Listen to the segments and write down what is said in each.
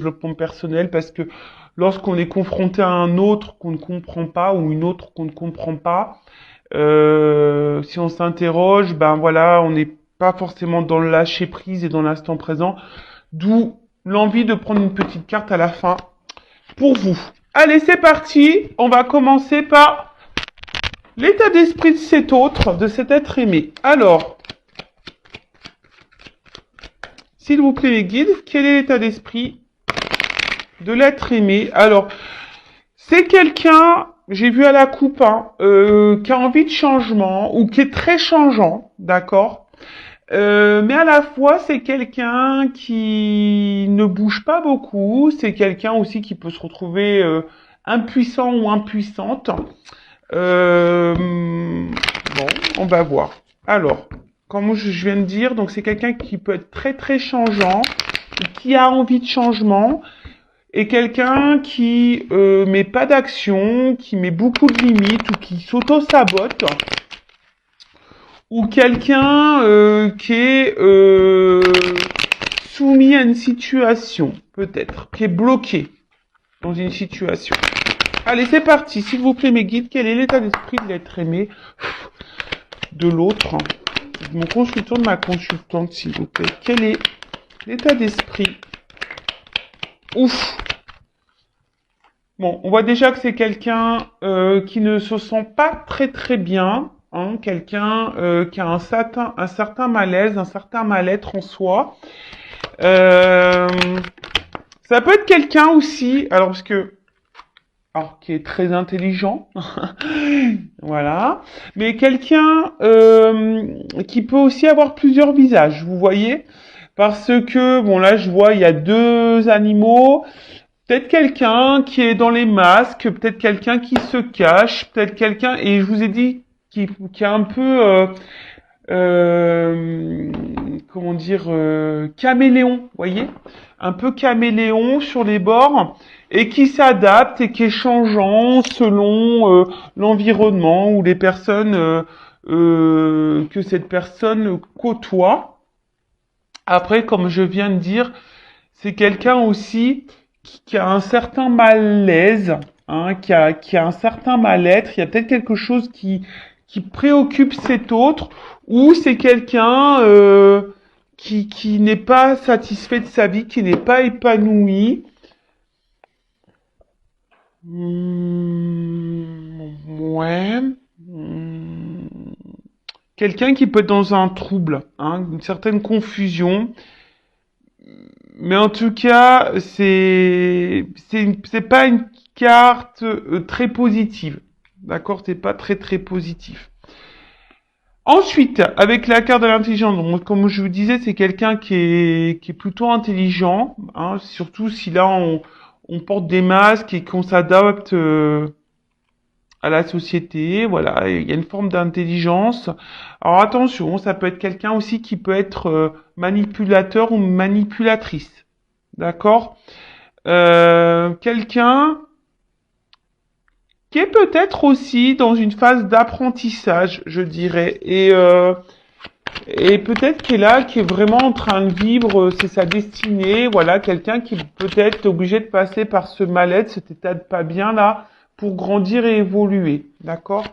développement personnel parce que lorsqu'on est confronté à un autre qu'on ne comprend pas ou une autre qu'on ne comprend pas, si on s'interroge, ben voilà, on n'est pas forcément dans le lâcher prise et dans l'instant présent, d'où l'envie de prendre une petite carte à la fin pour vous. Allez, c'est parti. On va commencer par l'état d'esprit de cet autre, de cet être aimé. Alors, s'il vous plaît les guides, quel est l'état d'esprit de l'être aimé? Alors, c'est quelqu'un, j'ai vu à la coupe, hein, qui a envie de changement ou qui est très changeant, d'accord? Mais à la fois, c'est quelqu'un qui ne bouge pas beaucoup. C'est quelqu'un aussi qui peut se retrouver impuissant ou impuissante. Bon, on va voir. Alors, comme je viens de dire, donc c'est quelqu'un qui peut être très très changeant, qui a envie de changement, et quelqu'un qui met pas d'action, qui met beaucoup de limites ou qui s'auto-sabote, ou quelqu'un qui est soumis à une situation, peut-être, qui est bloqué dans une situation. Allez, c'est parti, s'il vous plaît mes guides, quel est l'état d'esprit de l'être aimé de l'autre, de mon consultant, de ma consultante, s'il vous plaît. Quel est l'état d'esprit? Ouf. Bon, on voit déjà que c'est quelqu'un qui ne se sent pas très très bien, hein, quelqu'un qui a un certain malaise, un certain mal-être en soi. Ça peut être quelqu'un aussi, alors qui est très intelligent, voilà, mais quelqu'un qui peut aussi avoir plusieurs visages, vous voyez, parce que bon là je vois il y a deux animaux. Peut-être quelqu'un qui est dans les masques, peut-être quelqu'un qui se cache, peut-être quelqu'un, et je vous ai dit, qui est un peu, comment dire, caméléon, vous voyez, un peu caméléon sur les bords, et qui s'adapte et qui est changeant selon l'environnement ou les personnes que cette personne côtoie. Après, comme je viens de dire, c'est quelqu'un aussi qui a un certain malaise, hein, qui a un certain mal-être. Il y a peut-être quelque chose qui préoccupe cet autre, ou c'est quelqu'un qui n'est pas satisfait de sa vie, qui n'est pas épanoui. Ouais. Quelqu'un qui peut être dans un trouble, hein, une certaine confusion. Mais en tout cas, c'est pas une carte très positive. D'accord? C'est pas très très positif. Ensuite, avec la carte de l'intelligence, donc, comme je vous disais, c'est quelqu'un qui est plutôt intelligent, hein, surtout si là on porte des masques et qu'on s'adapte à la société, voilà, il y a une forme d'intelligence. Alors attention, ça peut être quelqu'un aussi qui peut être manipulateur ou manipulatrice, d'accord? Quelqu'un qui est peut-être aussi dans une phase d'apprentissage, je dirais, et peut-être qui est là, qui est vraiment en train de vivre, c'est sa destinée, voilà, quelqu'un qui peut-être est obligé de passer par ce mal-être, cet état de pas bien là, pour grandir et évoluer, d'accord?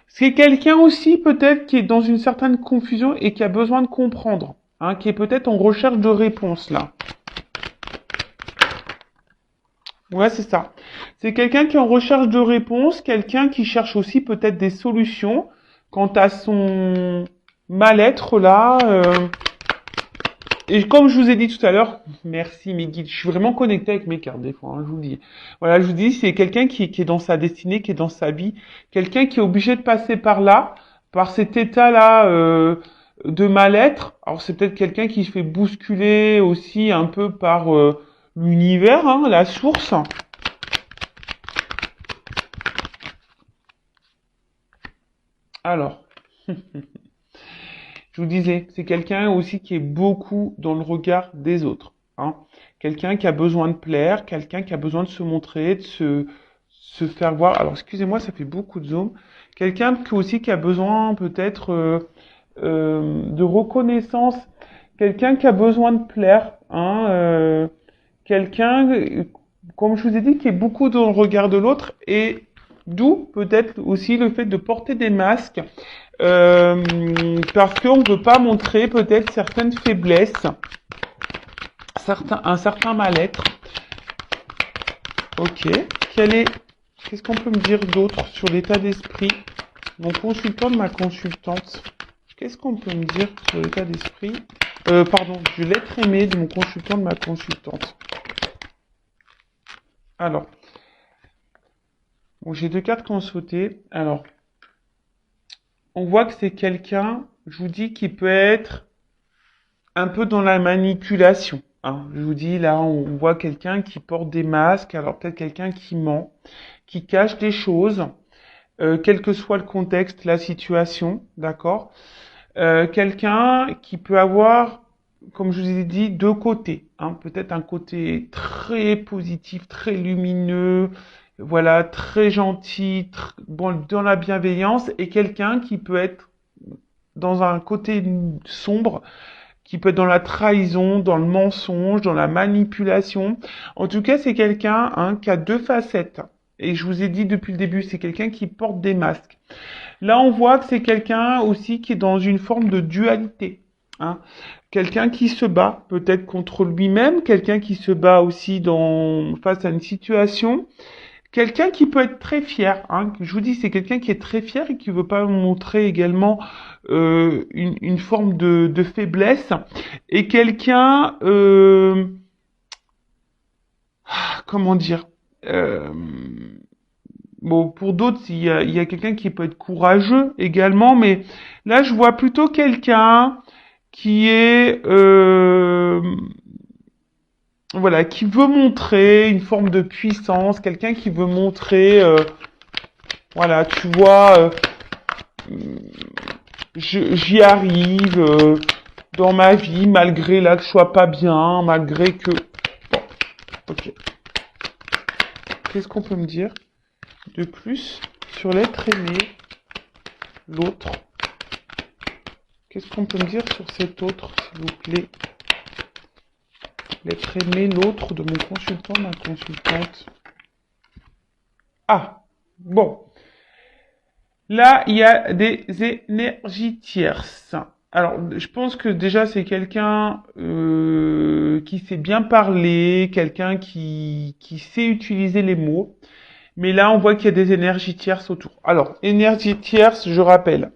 C'est quelqu'un aussi peut-être qui est dans une certaine confusion et qui a besoin de comprendre, hein, qui est peut-être en recherche de réponses là. Ouais, c'est ça. C'est quelqu'un qui est en recherche de réponses, quelqu'un qui cherche aussi peut-être des solutions quant à son mal-être là. Et comme je vous ai dit tout à l'heure, merci mes guides, je suis vraiment connecté avec mes cartes des fois, hein, je vous le dis. Voilà, je vous dis, c'est quelqu'un qui est dans sa destinée, qui est dans sa vie, quelqu'un qui est obligé de passer par là, par cet état-là de mal-être. Alors c'est peut-être quelqu'un qui se fait bousculer aussi un peu par l'univers, hein, la source. Alors, je vous disais, c'est quelqu'un aussi qui est beaucoup dans le regard des autres, hein. Quelqu'un qui a besoin de plaire, quelqu'un qui a besoin de se montrer, de se faire voir. Alors, excusez-moi, ça fait beaucoup de zoom. Quelqu'un qui aussi qui a besoin peut-être de reconnaissance. Quelqu'un qui a besoin de plaire, hein, quelqu'un, comme je vous ai dit, qui est beaucoup dans le regard de l'autre et d'où peut-être aussi le fait de porter des masques parce qu'on ne veut pas montrer peut-être certaines faiblesses, un certain mal-être. Ok. Qu'est-ce qu'on peut me dire d'autre sur l'état d'esprit? Mon consultant de ma consultante. Qu'est-ce qu'on peut me dire sur l'état d'esprit? Pardon, de l'être aimé de mon consultant de ma consultante. Alors, bon, j'ai deux cartes qui ont sauté. Alors, on voit que c'est quelqu'un, je vous dis, qui peut être un peu dans la manipulation. Hein. Je vous dis, là, on voit quelqu'un qui porte des masques, alors peut-être quelqu'un qui ment, qui cache des choses, quel que soit le contexte, la situation, d'accord? Quelqu'un qui peut avoir, comme je vous ai dit, deux côtés. Hein. Peut-être un côté très positif, très lumineux, voilà, très gentil, bon, dans la bienveillance, et quelqu'un qui peut être dans un côté sombre, qui peut être dans la trahison, dans le mensonge, dans la manipulation. En tout cas, c'est quelqu'un qui a deux facettes. Et je vous ai dit depuis le début, c'est quelqu'un qui porte des masques. Là, on voit que c'est quelqu'un aussi qui est dans une forme de dualité. Hein. Quelqu'un qui se bat peut-être contre lui-même, quelqu'un qui se bat aussi face à une situation. Quelqu'un qui peut être très fier, hein. Je vous dis, c'est quelqu'un qui est très fier et qui veut pas montrer également une forme de faiblesse. Et quelqu'un, comment dire, euh, bon, pour d'autres, il y a quelqu'un qui peut être courageux également, mais là, je vois plutôt quelqu'un qui est, voilà, qui veut montrer une forme de puissance, quelqu'un qui veut montrer, voilà, tu vois, j'y arrive dans ma vie, malgré là que je sois pas bien, malgré que... Bon, ok. Qu'est-ce qu'on peut me dire de plus sur l'être aimé, l'autre? Qu'est-ce qu'on peut me dire sur cet autre, s'il vous plaît? L'être aimé, l'autre de mon consultant, ma consultante. Ah, bon. Là, il y a des énergies tierces. Alors, je pense que déjà, c'est quelqu'un qui sait bien parler, quelqu'un qui sait utiliser les mots. Mais là, on voit qu'il y a des énergies tierces autour. Alors, énergie tierce, je rappelle,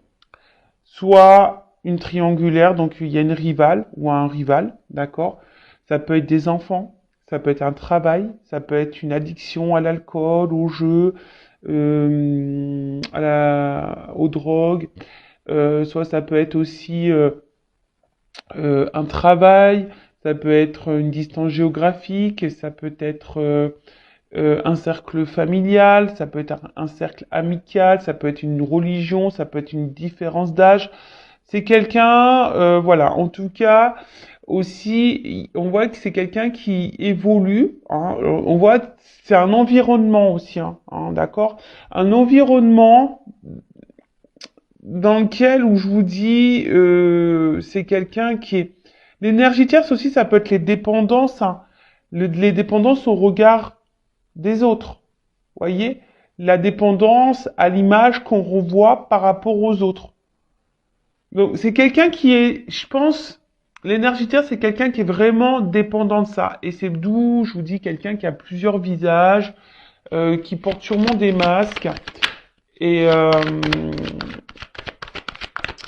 soit une triangulaire, donc il y a une rivale ou un rival, d'accord? Ça peut être des enfants, ça peut être un travail, ça peut être une addiction à l'alcool, au jeu, aux drogues, soit ça peut être aussi un travail, ça peut être une distance géographique, ça peut être un cercle familial, ça peut être un cercle amical, ça peut être une religion, ça peut être une différence d'âge. C'est quelqu'un, voilà, en tout cas, aussi, on voit que c'est quelqu'un qui évolue. Hein, on voit que c'est un environnement aussi, d'accord? Un environnement dans lequel, où je vous dis, c'est quelqu'un qui est... L'énergie tierce aussi, ça peut être les dépendances, les dépendances au regard des autres. Voyez? La dépendance à l'image qu'on revoit par rapport aux autres. Donc, c'est quelqu'un qui est, je pense, l'énergie terre, c'est quelqu'un qui est vraiment dépendant de ça. Et c'est d'où, je vous dis, quelqu'un qui a plusieurs visages, qui porte sûrement des masques. Et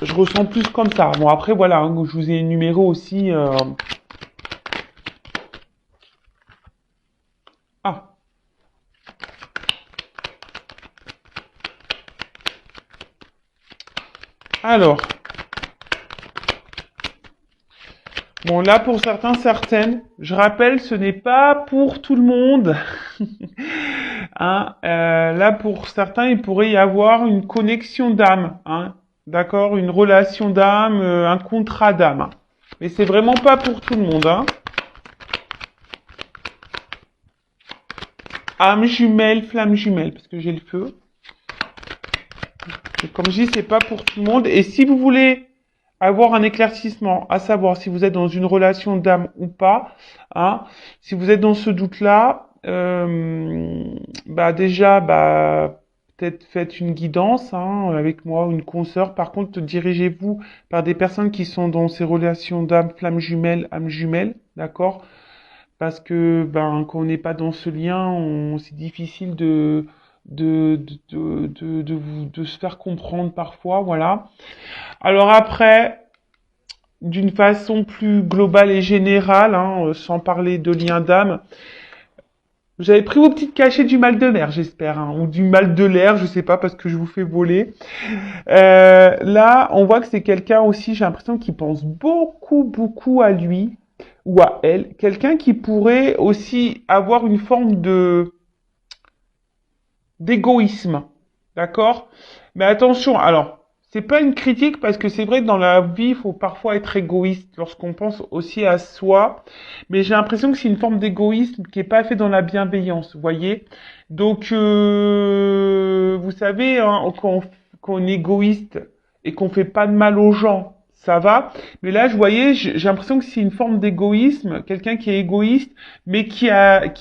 je ressens plus comme ça. Bon, après, voilà, je vous ai énuméré aussi... Ah, alors... Bon, là, pour certains, certaines, je rappelle, ce n'est pas pour tout le monde. Hein, là, pour certains, il pourrait y avoir une connexion d'âme, hein, d'accord, une relation d'âme, un contrat d'âme. Mais c'est vraiment pas pour tout le monde. Hein. Âme jumelle, flamme jumelle, parce que j'ai le feu. Et comme je dis, c'est pas pour tout le monde. Et si vous voulez avoir un éclaircissement, à savoir si vous êtes dans une relation d'âme ou pas. Hein. Si vous êtes dans ce doute-là, bah déjà, bah peut-être faites une guidance hein, avec moi, une consoeur. Par contre, dirigez-vous par des personnes qui sont dans ces relations d'âme, flamme jumelle, âme jumelle, d'accord? Parce que ben quand on n'est pas dans ce lien, c'est difficile de se faire comprendre parfois, voilà. Alors après, d'une façon plus globale et générale, hein, sans parler de lien d'âme, vous avez pris vos petites cachets du mal de l'air, j'espère, hein, ou du mal de l'air, je sais pas parce que je vous fais voler. Là, on voit que c'est quelqu'un aussi, j'ai l'impression qu'il pense beaucoup, beaucoup à lui ou à elle. Quelqu'un qui pourrait aussi avoir une forme de d'égoïsme, d'accord? Mais attention, alors, c'est pas une critique parce que c'est vrai que dans la vie, il faut parfois être égoïste lorsqu'on pense aussi à soi, mais j'ai l'impression que c'est une forme d'égoïsme qui est pas fait dans la bienveillance, vous voyez? Donc, vous savez, hein, quand on est égoïste et qu'on fait pas de mal aux gens, ça va. Mais là, je voyais, j'ai l'impression que c'est une forme d'égoïsme, quelqu'un qui est égoïste, mais qui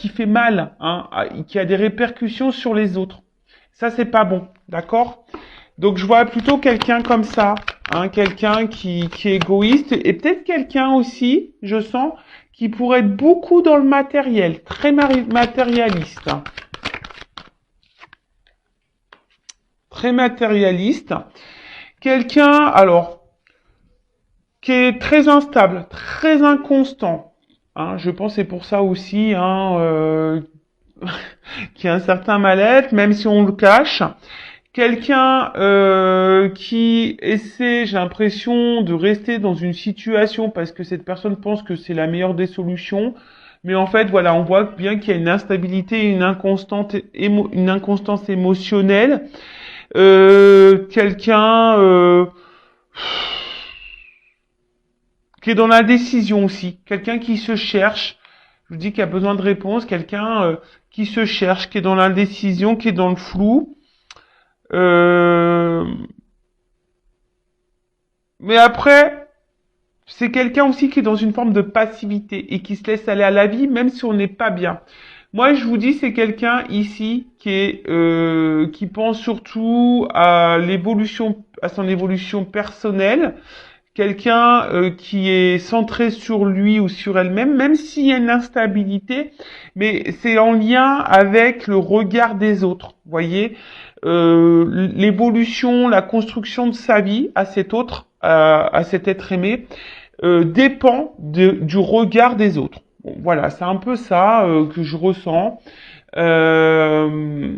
fait mal, hein, qui a des répercussions sur les autres. Ça, c'est pas bon, d'accord? Donc, je vois plutôt quelqu'un comme ça, hein, quelqu'un qui est égoïste, et peut-être quelqu'un aussi, je sens, qui pourrait être beaucoup dans le matériel, très matérialiste. Très matérialiste. Quelqu'un, alors, qui est très instable, très inconstant. Hein, je pense que c'est pour ça aussi hein, qu'il y a un certain mal-être, même si on le cache. Quelqu'un qui essaie, j'ai l'impression, de rester dans une situation parce que cette personne pense que c'est la meilleure des solutions. Mais en fait, voilà, on voit bien qu'il y a une instabilité, une inconstance émotionnelle. Quelqu'un qui est dans la décision aussi, quelqu'un qui se cherche, je vous dis qu'il a besoin de réponse, quelqu'un qui se cherche, qui est dans l'indécision, qui est dans le flou. Euh, mais après, c'est quelqu'un aussi qui est dans une forme de passivité et qui se laisse aller à la vie même si on n'est pas bien. Moi, je vous dis, c'est quelqu'un ici qui pense surtout à l'évolution, à son évolution personnelle, quelqu'un qui est centré sur lui ou sur elle-même, même s'il y a une instabilité, mais c'est en lien avec le regard des autres. Vous voyez, l'évolution, la construction de sa vie à cet autre, à cet être aimé, dépend du regard des autres. Bon, voilà, c'est un peu ça que je ressens. Euh,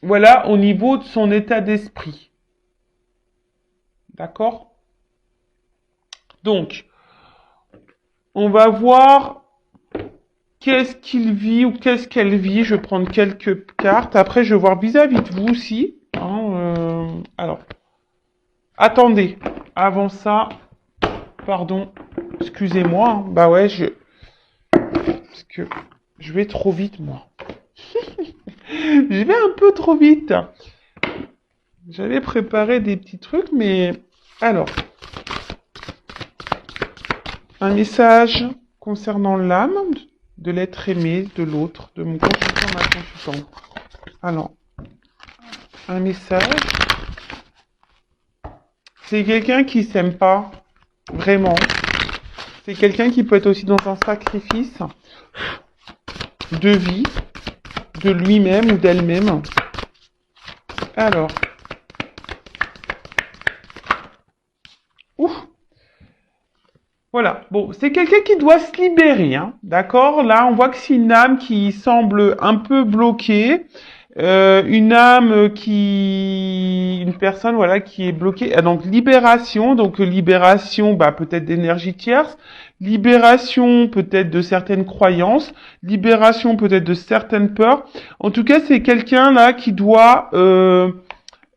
voilà, au niveau de son état d'esprit. D'accord? Donc, on va voir qu'est-ce qu'il vit ou qu'est-ce qu'elle vit. Je vais prendre quelques cartes. Après, je vais voir vis-à-vis de vous aussi. Hein, alors, attendez. Avant ça, pardon, excusez-moi. Hein. Bah ouais, parce que je vais trop vite, moi. Je vais un peu trop vite. J'avais préparé des petits trucs, mais... Alors, un message concernant l'âme de l'être aimé, de l'autre, de mon consultant, ma consultante. Alors, un message. C'est quelqu'un qui s'aime pas, vraiment. C'est quelqu'un qui peut être aussi dans un sacrifice de vie, de lui-même ou d'elle-même. Alors, ouf. Voilà, bon, c'est quelqu'un qui doit se libérer, hein, d'accord? Là, on voit que c'est une âme qui semble un peu bloquée, une personne, voilà, qui est bloquée. Ah, donc libération, bah peut-être d'énergie tierce, libération peut-être de certaines croyances, libération peut-être de certaines peurs. En tout cas, c'est quelqu'un là qui doit,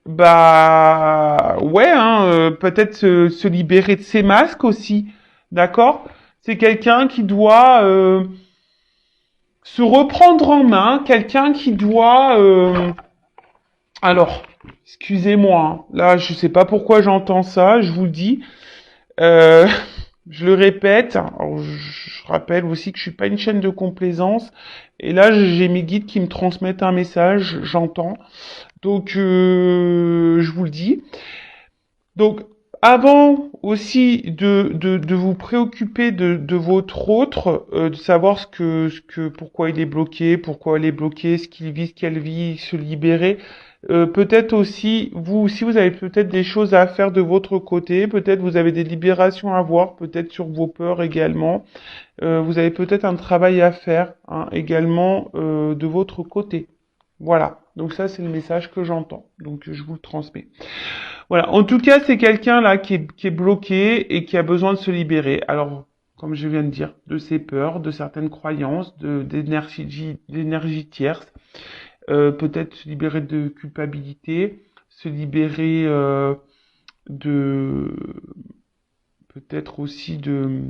bah, ouais, hein, peut-être se libérer de ses masques aussi. D'accord? C'est quelqu'un qui doit se reprendre en main, quelqu'un qui doit Alors, excusez-moi, hein. Là, je sais pas pourquoi j'entends ça, je vous le dis. Euh, je le répète. Alors, je rappelle aussi que je suis pas une chaîne de complaisance. Et là, j'ai mes guides qui me transmettent un message, j'entends. Donc, je vous le dis. Donc, avant aussi de vous préoccuper de votre autre, de savoir pourquoi il est bloqué, pourquoi elle est bloquée, ce qu'il vit, ce qu'elle vit, se libérer. Peut-être aussi, vous aussi, vous avez peut-être des choses à faire de votre côté, peut-être vous avez des libérations à voir, peut-être sur vos peurs également. Vous avez peut-être un travail à faire hein, également de votre côté. Voilà. Donc ça, c'est le message que j'entends. Donc je vous le transmets. Voilà. En tout cas, c'est quelqu'un là qui est bloqué et qui a besoin de se libérer. Alors, comme je viens de dire, de ses peurs, de certaines croyances, d'énergie tierce. Peut-être se libérer de culpabilité, se libérer de peut-être aussi de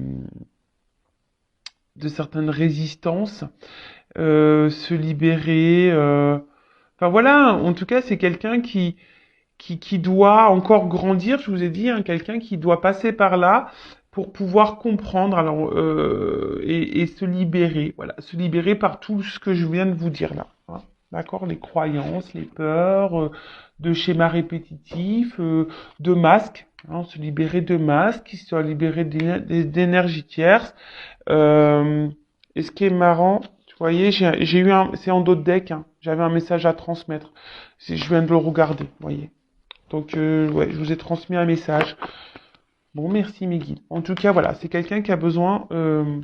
certaines résistances, se libérer. Enfin voilà, en tout cas, c'est quelqu'un qui doit encore grandir, je vous ai dit, hein, quelqu'un qui doit passer par là pour pouvoir comprendre alors, et se libérer. Voilà, se libérer par tout ce que je viens de vous dire là. Hein. D'accord? Les croyances, les peurs, de schémas répétitifs, de masques. Hein, se libérer de masques, se libérer d'énergie tierce. Euh, et ce qui est marrant, vous voyez, j'ai eu un, c'est en dos de deck, hein, j'avais un message à transmettre. Je viens de le regarder, vous voyez. Donc, ouais, je vous ai transmis un message. Bon, merci mes guides. En tout cas, voilà, c'est quelqu'un qui a besoin de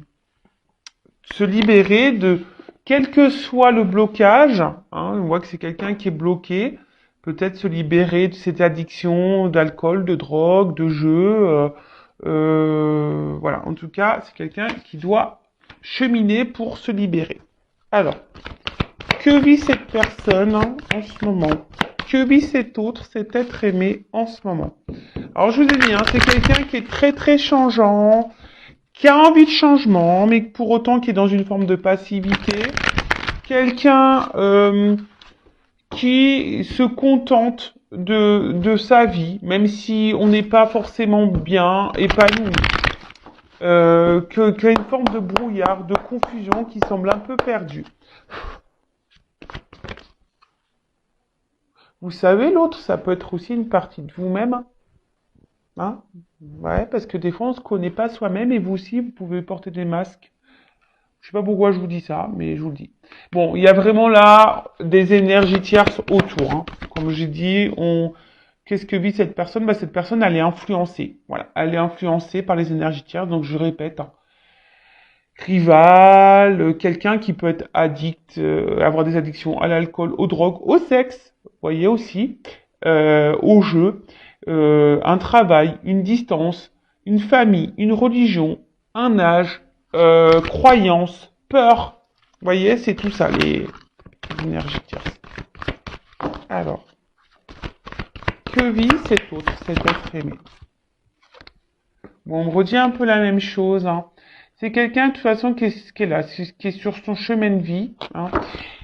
se libérer de quel que soit le blocage. Hein, on voit que c'est quelqu'un qui est bloqué. Peut-être se libérer de cette addiction d'alcool, de drogue, de jeu. Voilà, en tout cas, c'est quelqu'un qui doit cheminer pour se libérer. Alors, que vit cette personne hein, en ce moment? Que vit cet autre, cet être aimé en ce moment? Alors je vous ai dit, hein, c'est quelqu'un qui est très très changeant, qui a envie de changement, mais pour autant qui est dans une forme de passivité. Quelqu'un qui se contente de sa vie, même si on n'est pas forcément bien épanoui. Qu'il y a une forme de brouillard, de confusion qui semble un peu perdue. Vous savez, l'autre, ça peut être aussi une partie de vous-même. Hein? Ouais, parce que des fois, on se connaît pas soi-même et vous aussi, vous pouvez porter des masques. Je sais pas pourquoi je vous dis ça, mais je vous le dis. Bon, il y a vraiment là des énergies tierces autour. Hein. Comme j'ai dit, qu'est-ce que vit cette personne? Bah, cette personne, elle est influencée. Voilà, elle est influencée par les énergies tierces. Donc, je répète, hein. Rival, quelqu'un qui peut être addict, avoir des addictions à l'alcool, aux drogues, au sexe, vous voyez aussi, au jeu, un travail, une distance, une famille, une religion, un âge, croyance, peur. Vous voyez, c'est tout ça, les énergies tierces. Alors, que vit cet autre, cet être aimé? Bon, on me redit un peu la même chose, hein. C'est quelqu'un, de toute façon, qui est là, qui est sur son chemin de vie, hein.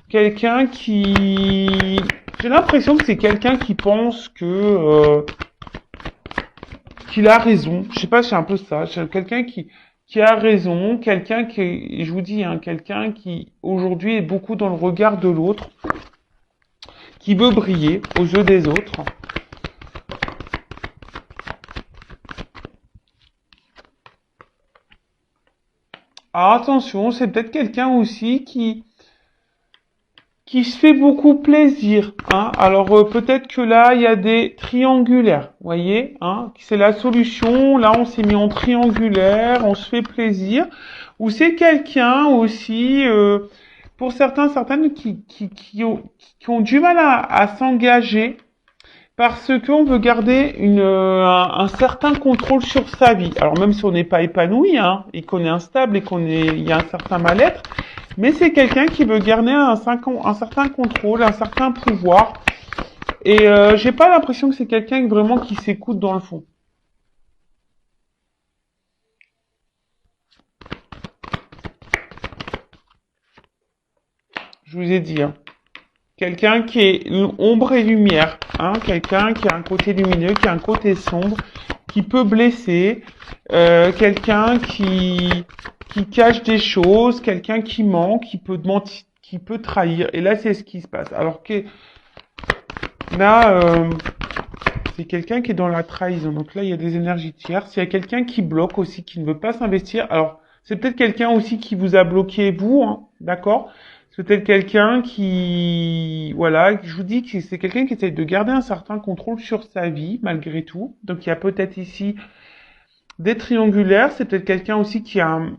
Quelqu'un qui... J'ai l'impression que c'est quelqu'un qui pense que... qu'il a raison. Je sais pas, c'est un peu ça. C'est quelqu'un qui a raison, quelqu'un qui, je vous dis, hein, quelqu'un qui, aujourd'hui, est beaucoup dans le regard de l'autre, qui veut briller aux yeux des autres. Ah, attention, c'est peut-être quelqu'un aussi qui se fait beaucoup plaisir. Hein. Alors peut-être que là, il y a des triangulaires, vous voyez, hein, c'est la solution. Là, on s'est mis en triangulaire, on se fait plaisir. Ou c'est quelqu'un aussi, pour certains, certaines qui ont du mal à s'engager parce qu'on veut garder un certain contrôle sur sa vie. Alors même si on n'est pas épanoui, hein, et qu'on est instable et il y a un certain mal-être, mais c'est quelqu'un qui veut garder un certain contrôle, un certain pouvoir. Et j'ai pas l'impression que c'est quelqu'un vraiment qui s'écoute dans le fond. Je vous ai dit, hein, Quelqu'un qui est ombre et lumière, hein, quelqu'un qui a un côté lumineux, qui a un côté sombre, qui peut blesser, quelqu'un qui cache des choses, quelqu'un qui ment, qui peut mentir, qui peut trahir. Et là, c'est ce qui se passe. Alors que là, c'est quelqu'un qui est dans la trahison. Donc là, il y a des énergies tierces. Il y a quelqu'un qui bloque aussi, qui ne veut pas s'investir. Alors, c'est peut-être quelqu'un aussi qui vous a bloqué, vous, hein, d'accord? C'est peut-être quelqu'un qui, voilà, je vous dis que c'est quelqu'un qui essaye de garder un certain contrôle sur sa vie, malgré tout. Donc, il y a peut-être ici des triangulaires. C'est peut-être quelqu'un aussi qui a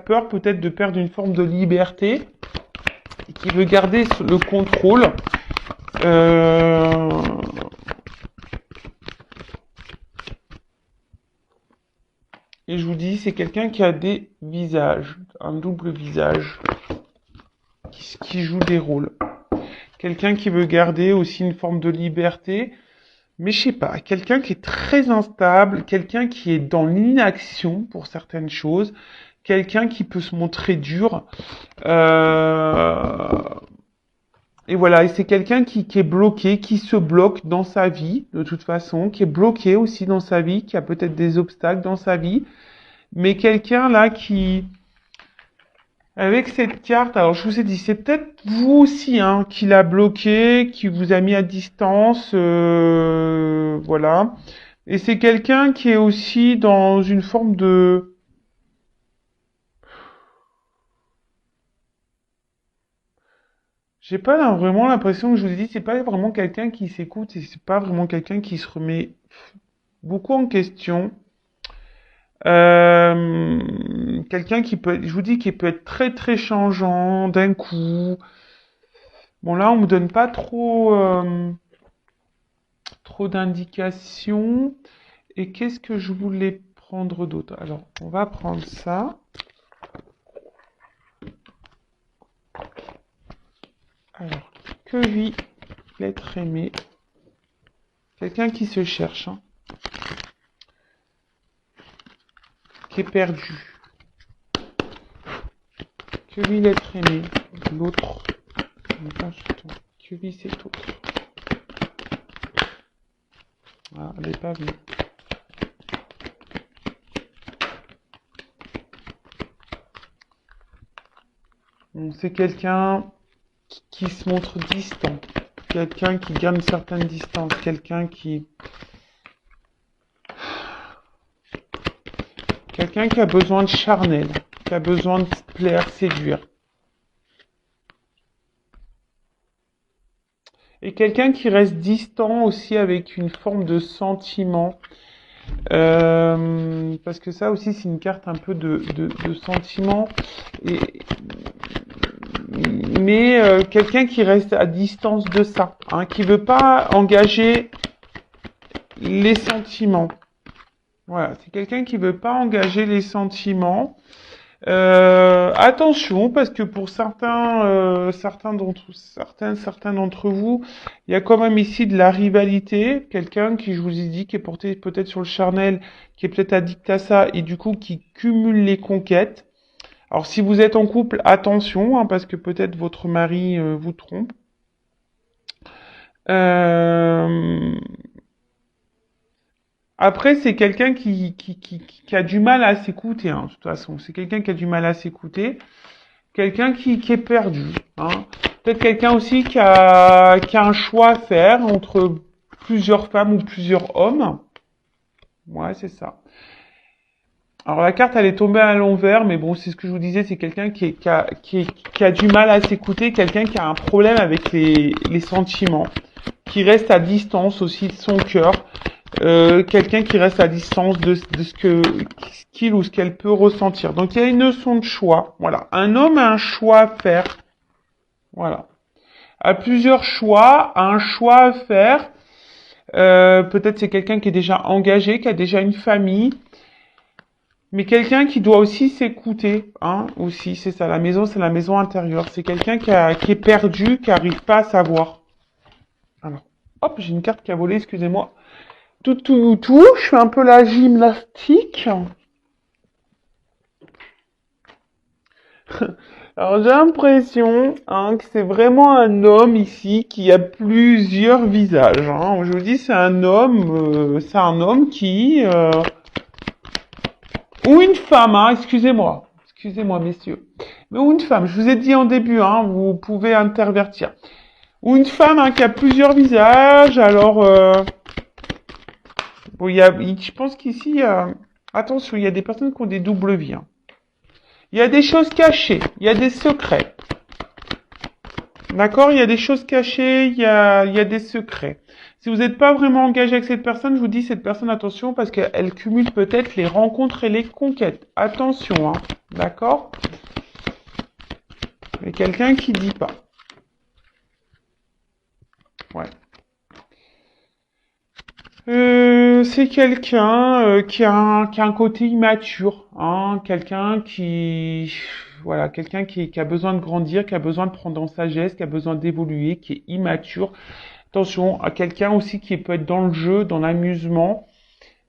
peur peut-être de perdre une forme de liberté et qui veut garder le contrôle. Euh, Et je vous dis, c'est quelqu'un qui a des visages, un double visage, qui joue des rôles. Quelqu'un qui veut garder aussi une forme de liberté, mais je sais pas, quelqu'un qui est très instable, quelqu'un qui est dans l'inaction pour certaines choses, quelqu'un qui peut se montrer dur. Et voilà, et c'est quelqu'un qui est bloqué, qui se bloque dans sa vie, de toute façon, qui est bloqué aussi dans sa vie, qui a peut-être des obstacles dans sa vie, mais quelqu'un là avec cette carte, alors je vous ai dit, c'est peut-être vous aussi hein, qui l'a bloqué, qui vous a mis à distance, voilà. Et c'est quelqu'un qui est aussi dans une forme de... J'ai pas vraiment l'impression que je vous ai dit, c'est pas vraiment quelqu'un qui s'écoute, et c'est pas vraiment quelqu'un qui se remet beaucoup en question. Quelqu'un qui peut, je vous dis, qui peut être très très changeant d'un coup. Bon là, on me donne pas trop d'indications. Et qu'est-ce que je voulais prendre d'autre? Alors, on va prendre ça. Alors, que vit l'être aimé? Quelqu'un qui se cherche, hein, qui est perdu. Que vit l'être aimé? L'autre. Que vit cet autre? Ah, elle n'est pas venue. Bon, c'est quelqu'un qui se montre distant. Quelqu'un qui garde une certaine distance. Quelqu'un qui a besoin de charnel. Qui a besoin de plaire, séduire. Et quelqu'un qui reste distant aussi avec une forme de sentiment. Parce que ça aussi, c'est une carte un peu de sentiment. Mais quelqu'un qui reste à distance de ça. Hein, qui veut pas engager les sentiments. Voilà, c'est quelqu'un qui veut pas engager les sentiments. Attention, parce que pour certains d'entre vous, il y a quand même ici de la rivalité. Quelqu'un qui, je vous ai dit, qui est porté peut-être sur le charnel, qui est peut-être addict à ça, et du coup qui cumule les conquêtes. Alors si vous êtes en couple, attention, hein, parce que peut-être votre mari vous trompe. Euh, Après, c'est quelqu'un qui a du mal à s'écouter, hein, de toute façon. C'est quelqu'un qui a du mal à s'écouter. Quelqu'un qui est perdu. Hein. Peut-être quelqu'un aussi qui a un choix à faire entre plusieurs femmes ou plusieurs hommes. Ouais, c'est ça. Alors la carte, elle est tombée à l'envers, mais bon, c'est ce que je vous disais, c'est quelqu'un qui a du mal à s'écouter, quelqu'un qui a un problème avec les sentiments, qui reste à distance aussi de son cœur, quelqu'un qui reste à distance de ce qu'il ou ce qu'elle peut ressentir. Donc il y a une notion de choix. Voilà, un homme a un choix à faire. Voilà, a plusieurs choix, a un choix à faire. Peut-être c'est quelqu'un qui est déjà engagé, qui a déjà une famille, mais quelqu'un qui doit aussi s'écouter, hein, aussi, c'est ça. La maison, c'est la maison intérieure. C'est quelqu'un qui est perdu, qui n'arrive pas à savoir. Alors, hop, j'ai une carte qui a volé, excusez-moi. Tout, je fais un peu la gymnastique. Alors j'ai l'impression que c'est vraiment un homme ici qui a plusieurs visages. Je vous dis, c'est un homme qui ou une femme. Excusez-moi, messieurs, mais ou une femme. Je vous ai dit en début, vous pouvez intervertir. Ou une femme qui a plusieurs visages. Alors, bon, je pense qu'ici, attention, il y a des personnes qui ont des doubles vies. Il y a des choses cachées, il y a des secrets. D'accord? Il y a des choses cachées, il y a des secrets. Si vous n'êtes pas vraiment engagé avec cette personne, je vous dis cette personne, attention, parce qu'elle cumule peut-être les rencontres et les conquêtes. Attention, d'accord? Mais quelqu'un qui dit pas. Ouais. C'est quelqu'un qui a un côté immature, quelqu'un qui a besoin de grandir, qui a besoin de prendre en sagesse, qui a besoin d'évoluer, qui est immature. Attention, à quelqu'un aussi qui peut être dans le jeu, dans l'amusement,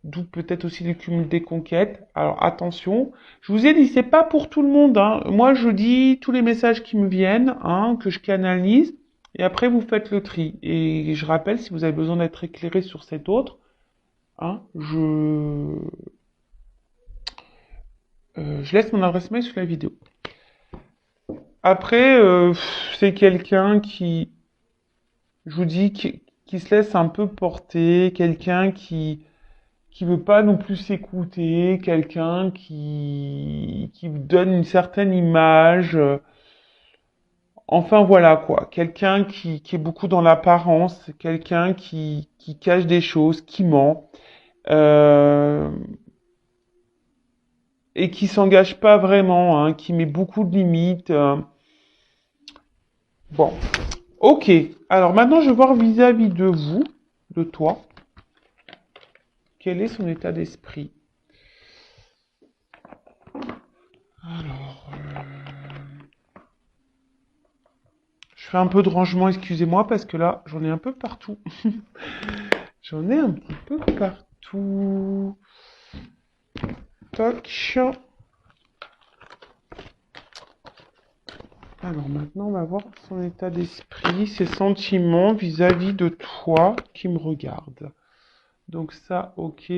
d'où peut-être aussi le cumul des conquêtes. Alors attention, je vous ai dit, c'est pas pour tout le monde. Moi, je dis tous les messages qui me viennent, que je canalise, et après vous faites le tri. Et je rappelle, si vous avez besoin d'être éclairé sur cet autre, je laisse mon adresse mail sous la vidéo. Après, c'est quelqu'un qui, je vous dis, qui se laisse un peu porter, quelqu'un qui veut pas non plus s'écouter, quelqu'un qui donne une certaine image. Enfin voilà quoi, quelqu'un qui est beaucoup dans l'apparence, quelqu'un qui cache des choses, qui ment, euh, et qui s'engage pas vraiment, qui met beaucoup de limites. Bon, ok. Alors maintenant, je vais voir vis-à-vis de vous, de toi, quel est son état d'esprit. Alors, je fais un peu de rangement, excusez-moi, parce que là, j'en ai un peu partout. J'en ai un petit peu partout. Toc. Alors maintenant, on va voir son état d'esprit, ses sentiments vis-à-vis de toi qui me regarde. Donc ça, ok.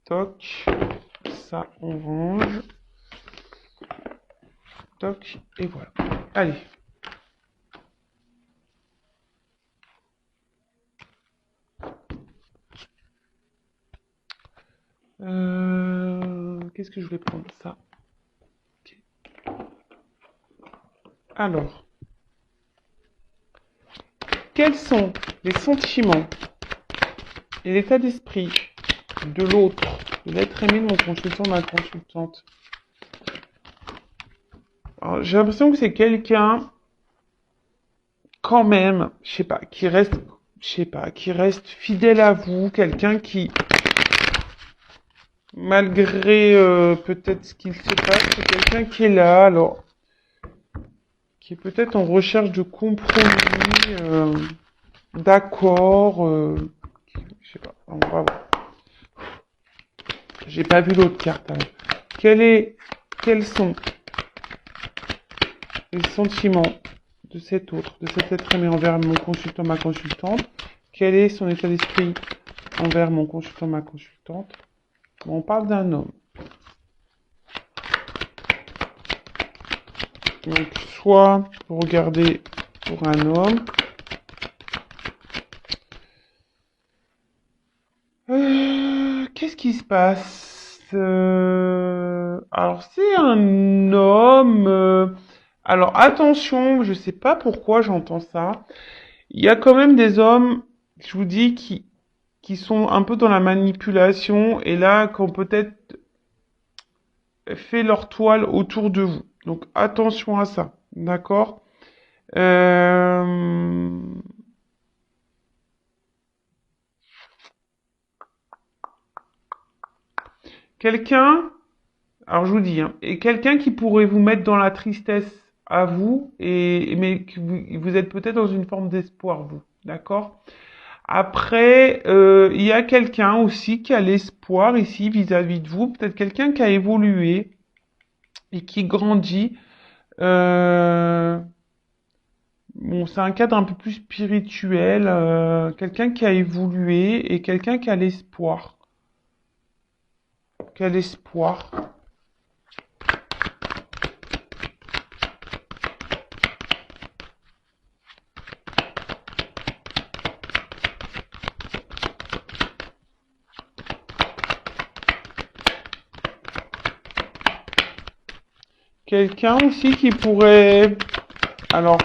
Toc. Ça, on range. Toc. Et voilà. Allez. Qu'est-ce que je vais prendre? Ça. Okay. Alors. Quels sont les sentiments et l'état d'esprit de l'autre, de l'être aimé de mon consultant, ma consultante? Alors, j'ai l'impression que c'est quelqu'un, quand même, qui reste fidèle à vous, quelqu'un qui, malgré peut-être ce qu'il se passe, c'est quelqu'un qui est là, alors, qui est peut-être en recherche de compromis, d'accord, je sais pas, on va voir. J'ai pas vu l'autre carte. Alors. Quels sont les sentiments de cet être aimé envers mon consultant, ma consultante? Quel est son état d'esprit envers mon consultant, ma consultante? Bon, on parle d'un homme. Donc, soit vous regardez pour un homme. Qu'est-ce qui se passe? Alors, c'est un homme. Alors, attention, je sais pas pourquoi j'entends ça. Il y a quand même des hommes, je vous dis, qui sont un peu dans la manipulation et là, qui ont peut-être fait leur toile autour de vous. Donc, attention à ça. D'accord? Euh... Quelqu'un, alors je vous dis, et quelqu'un qui pourrait vous mettre dans la tristesse à vous, mais que vous êtes peut-être dans une forme d'espoir, vous. D'accord? Après, il y a quelqu'un aussi qui a l'espoir ici vis-à-vis de vous, peut-être quelqu'un qui a évolué, et qui grandit. Euh, bon, c'est un cadre un peu plus spirituel, quelqu'un qui a évolué et quelqu'un qui a l'espoir. Qui a l'espoir. Quelqu'un aussi qui pourrait... Alors,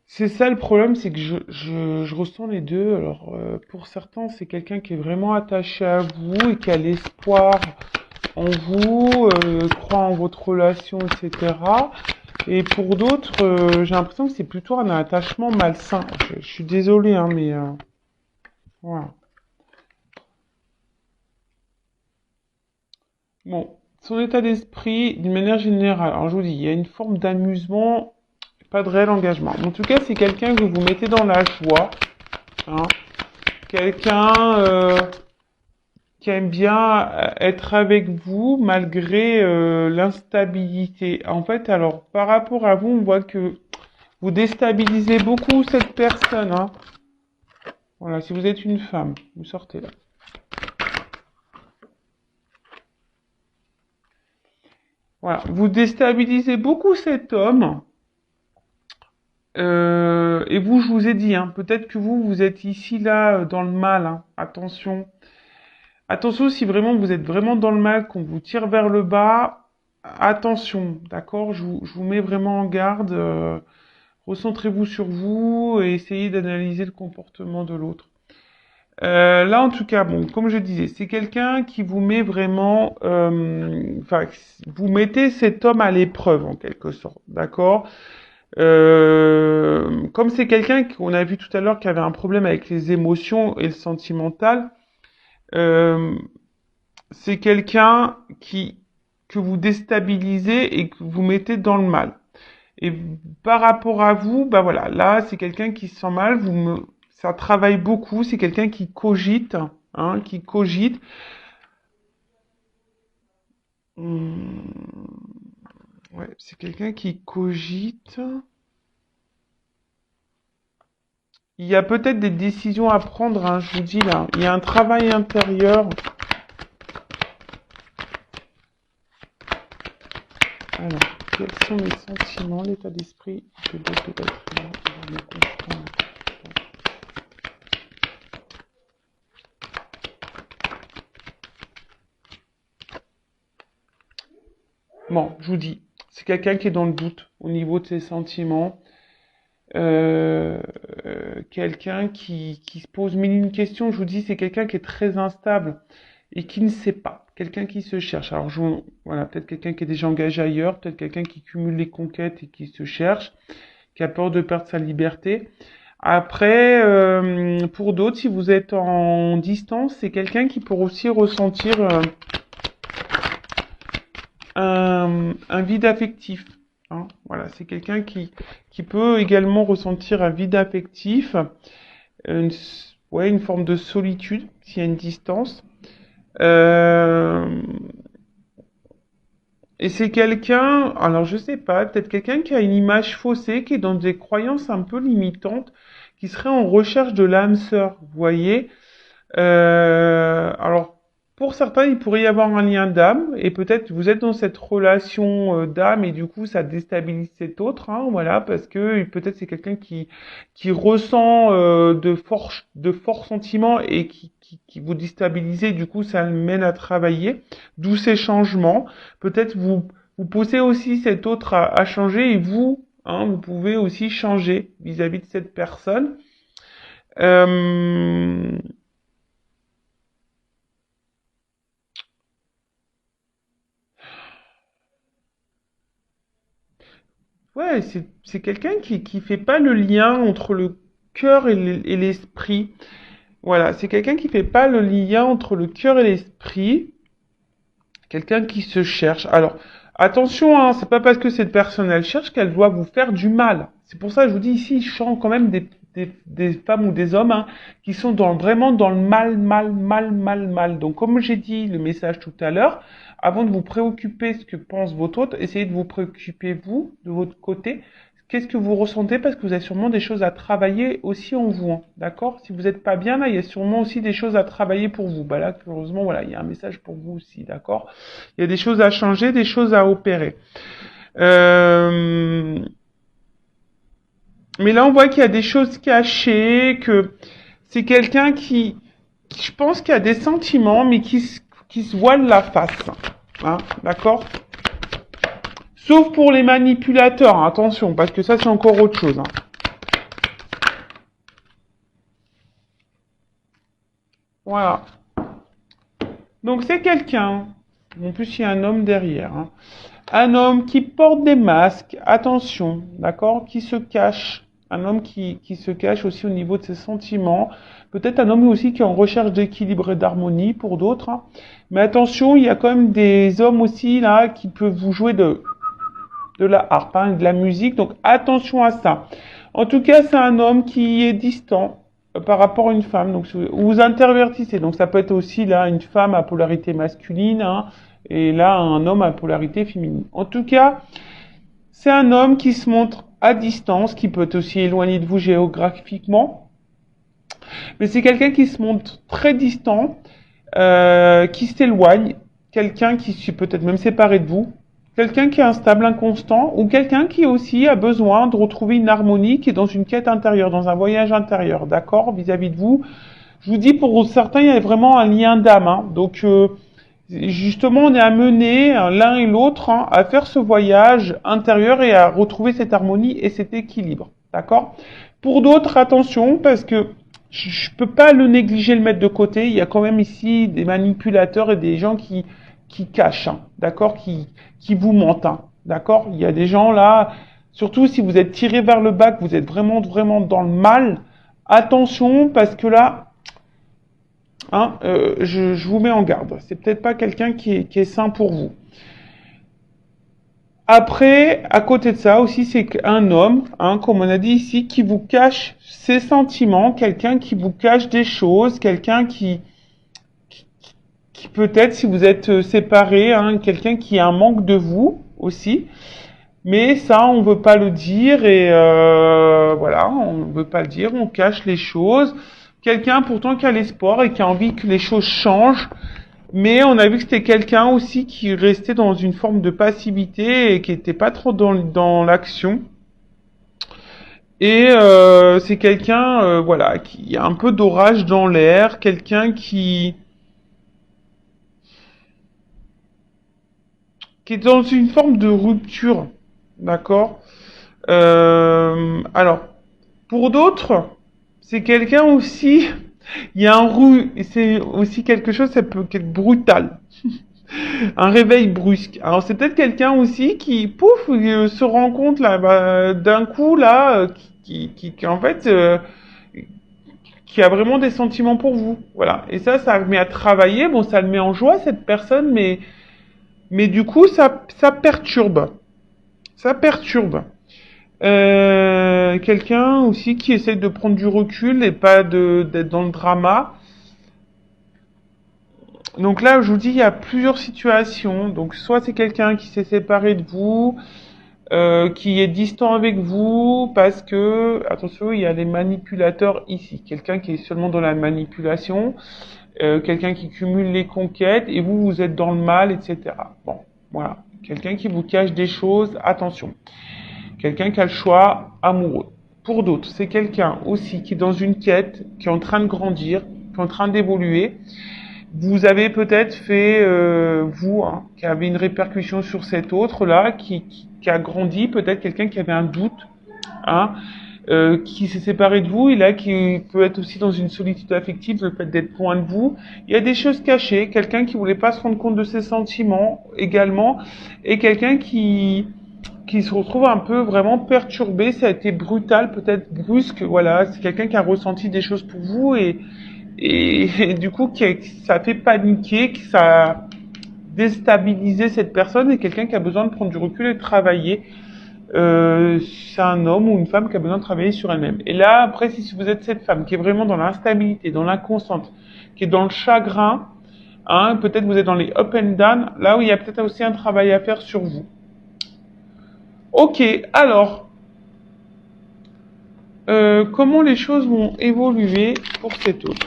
c'est ça le problème, c'est que je ressens les deux. Alors, pour certains, c'est quelqu'un qui est vraiment attaché à vous et qui a l'espoir en vous, croit en votre relation, etc. Et pour d'autres, j'ai l'impression que c'est plutôt un attachement malsain. Je suis désolée, hein, mais voilà. Bon, son état d'esprit, d'une manière générale, alors je vous dis, il y a une forme d'amusement, pas de réel engagement. En tout cas, c'est quelqu'un que vous mettez dans la joie, hein. Quelqu'un qui aime bien être avec vous malgré l'instabilité. En fait, alors, par rapport à vous, on voit que vous déstabilisez beaucoup cette personne, hein. Voilà, si vous êtes une femme, vous sortez là. Voilà, vous déstabilisez beaucoup cet homme. Et vous, je vous ai dit, hein, peut-être que vous êtes ici, là, dans le mal, hein. Attention. Attention, si vraiment vous êtes vraiment dans le mal, qu'on vous tire vers le bas, attention, d'accord? Je vous mets vraiment en garde. Recentrez-vous sur vous et essayez d'analyser le comportement de l'autre. Là, en tout cas, bon, comme je disais, c'est quelqu'un qui vous met vraiment, enfin, vous mettez cet homme à l'épreuve en quelque sorte, d'accord? Comme c'est quelqu'un qu'on a vu tout à l'heure qui avait un problème avec les émotions et le sentimental, euh, c'est quelqu'un qui que vous déstabilisez et que vous mettez dans le mal. Et par rapport à vous, bah voilà, là c'est quelqu'un qui se sent mal, ça travaille beaucoup, c'est quelqu'un qui cogite, hein, qui cogite. Hum, ouais, c'est quelqu'un qui cogite. Il y a peut-être des décisions à prendre, hein, je vous dis là. Il y a un travail intérieur. Alors, quels sont les sentiments, l'état d'esprit de l'autre être humain avant de comprendre? Bon, je vous dis, c'est quelqu'un qui est dans le doute au niveau de ses sentiments. Euh, Quelqu'un qui se pose mille et une questions. Je vous dis, c'est quelqu'un qui est très instable et qui ne sait pas. Quelqu'un qui se cherche. Alors, voilà, peut-être quelqu'un qui est déjà engagé ailleurs, peut-être quelqu'un qui cumule les conquêtes et qui se cherche, qui a peur de perdre sa liberté. Après, pour d'autres, si vous êtes en distance, c'est quelqu'un qui peut aussi ressentir un vide affectif. Hein. Voilà, c'est quelqu'un qui peut également ressentir un vide affectif, une, ouais, une forme de solitude s'il y a une distance. Euh, et c'est quelqu'un, alors je sais pas, peut-être quelqu'un qui a une image faussée, qui est dans des croyances un peu limitantes, qui serait en recherche de l'âme sœur, vous voyez. Alors, pour certains, il pourrait y avoir un lien d'âme, et peut-être vous êtes dans cette relation d'âme, et du coup, ça déstabilise cet autre, hein, voilà, parce que peut-être c'est quelqu'un qui ressent de forts sentiments et qui vous déstabilise, et du coup, ça le mène à travailler, d'où ces changements. Peut-être vous poussez aussi cet autre à changer, et vous, hein, vous pouvez aussi changer vis-à-vis de cette personne. Euh, Ouais, c'est quelqu'un qui fait pas le lien entre le cœur et l'esprit. Voilà, c'est quelqu'un qui fait pas le lien entre le cœur et l'esprit. Quelqu'un qui se cherche. Alors, attention, hein, c'est pas parce que cette personne elle cherche qu'elle doit vous faire du mal. C'est pour ça que je vous dis ici, je sens quand même des femmes ou des hommes, hein, qui sont vraiment dans le mal. Donc, comme j'ai dit le message tout à l'heure, avant de vous préoccuper ce que pense votre autre, essayez de vous préoccuper vous, de votre côté. Qu'est-ce que vous ressentez? Parce que vous avez sûrement des choses à travailler aussi en vous, hein, d'accord? Si vous n'êtes pas bien, là, il y a sûrement aussi des choses à travailler pour vous. Bah là, heureusement, voilà, il y a un message pour vous aussi, d'accord? Il y a des choses à changer, des choses à opérer. Euh, Mais là, on voit qu'il y a des choses cachées, que c'est quelqu'un qui, je pense, qui a des sentiments, mais qui se voile la face. Hein, d'accord? Sauf pour les manipulateurs, hein, attention, parce que ça, c'est encore autre chose. Hein. Voilà. Donc, c'est quelqu'un. En plus, il y a un homme derrière. Hein. Un homme qui porte des masques, attention, d'accord, qui se cache. Un homme qui se cache aussi au niveau de ses sentiments. Peut-être un homme aussi qui est en recherche d'équilibre et d'harmonie pour d'autres. Hein. Mais attention, il y a quand même des hommes aussi là qui peuvent vous jouer de la harpe, hein, de la musique. Donc attention à ça. En tout cas, c'est un homme qui est distant par rapport à une femme. Donc vous intervertissez. Donc ça peut être aussi là une femme à polarité masculine, hein, et là un homme à polarité féminine. En tout cas, c'est un homme qui se montre à distance, qui peut être aussi éloigné de vous géographiquement, mais c'est quelqu'un qui se montre très distant, qui s'éloigne, quelqu'un qui s'est peut-être même séparé de vous, quelqu'un qui est instable, inconstant, ou quelqu'un qui aussi a besoin de retrouver une harmonie, qui est dans une quête intérieure, dans un voyage intérieur, d'accord, vis-à-vis de vous. Je vous dis, pour certains, il y a vraiment un lien d'âme, hein. Donc, justement, on est amené l'un et l'autre, hein, à faire ce voyage intérieur et à retrouver cette harmonie et cet équilibre, d'accord? Pour d'autres, attention, parce que je peux pas le négliger, le mettre de côté. Il y a quand même ici des manipulateurs et des gens qui cachent, hein, d'accord, qui vous mentent, hein, d'accord. Il y a des gens là, surtout si vous êtes tiré vers le bas, que vous êtes vraiment dans le mal. Attention, parce que là, hein, je vous mets en garde. C'est peut-être pas quelqu'un qui est sain pour vous. Après, à côté de ça aussi, c'est un homme, hein, comme on a dit ici, qui vous cache ses sentiments, quelqu'un qui vous cache des choses, quelqu'un qui peut-être, si vous êtes séparés, hein, quelqu'un qui a un manque de vous aussi. Mais ça, on veut pas le dire et voilà, on veut pas le dire, on cache les choses. Quelqu'un pourtant qui a l'espoir et qui a envie que les choses changent. Mais on a vu que c'était quelqu'un aussi qui restait dans une forme de passivité et qui était pas trop dans l'action. Et c'est quelqu'un, voilà, qui a un peu d'orage dans l'air, quelqu'un qui est dans une forme de rupture, d'accord? Alors, pour d'autres, c'est quelqu'un aussi, il y a c'est aussi quelque chose, ça peut être brutal. Un réveil brusque. Alors c'est peut-être quelqu'un aussi qui, pouf, se rend compte là, bah, d'un coup là, qui en fait, qui a vraiment des sentiments pour vous. Voilà. Et ça le met à travailler. Bon, ça le met en joie cette personne, mais du coup, ça perturbe. Ça perturbe. Quelqu'un aussi qui essaie de prendre du recul et pas d'être dans le drama. Donc là, je vous dis, il y a plusieurs situations. Donc soit c'est quelqu'un qui s'est séparé de vous, qui est distant avec vous, parce que, attention, il y a les manipulateurs ici. Quelqu'un qui est seulement dans la manipulation, quelqu'un qui cumule les conquêtes, et vous, vous êtes dans le mal, etc. Bon, voilà. Quelqu'un qui vous cache des choses, attention. Quelqu'un qui a le choix amoureux. Pour d'autres, c'est quelqu'un aussi qui est dans une quête, qui est en train de grandir, qui est en train d'évoluer. Vous avez peut-être fait, vous, hein, qui avez une répercussion sur cet autre-là, qui a grandi, peut-être quelqu'un qui avait un doute, hein, qui s'est séparé de vous, et là, qui peut être aussi dans une solitude affective, le fait d'être loin de vous. Il y a des choses cachées, quelqu'un qui voulait pas se rendre compte de ses sentiments, également, et quelqu'un qui se retrouve un peu vraiment perturbé, ça a été brutal, peut-être brusque, voilà, c'est quelqu'un qui a ressenti des choses pour vous, et du coup, ça a fait paniquer, que ça a déstabilisé cette personne, et quelqu'un qui a besoin de prendre du recul et de travailler. c'est un homme ou une femme qui a besoin de travailler sur elle-même. Et là, après, si vous êtes cette femme qui est vraiment dans l'instabilité, dans l'inconstante, qui est dans le chagrin, hein, peut-être vous êtes dans les up and down, là où il y a peut-être aussi un travail à faire sur vous. Ok, alors, comment les choses vont évoluer pour cet autre?